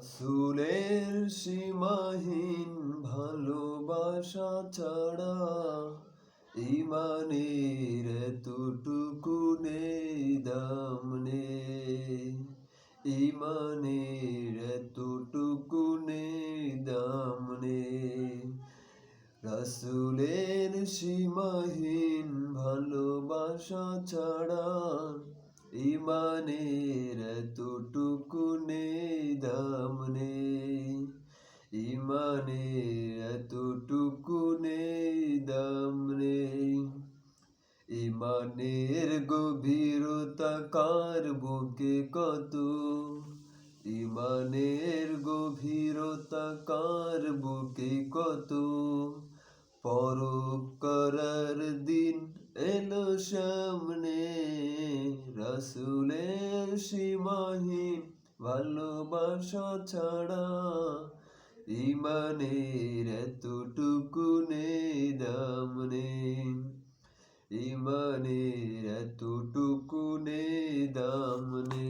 রাসূলের সীমাহীন ভালোবাসা ছাড়া ঈমানের এতটুকু নেই দাম নেই, ঈমানের এতটুকু নেই দাম নেই। রাসূলের সীমাহীন ভালোবাসা ছাড়া ঈমানের এতটুকু নেই দাম নেই, ঈমানের এতটুকু নেই দাম নেই। ঈমানের গভীরতা কার বুকে কত, ঈমানের গভীরতা কার বুকে কত। পরখ করার দিন এলো সামনে, রাসূলের সীমাহীন ভালোবাসা ছাড়া ঈমানের এতটুকু নেই দাম নেই, ঈমানের এতটুকু নেই দাম নেই।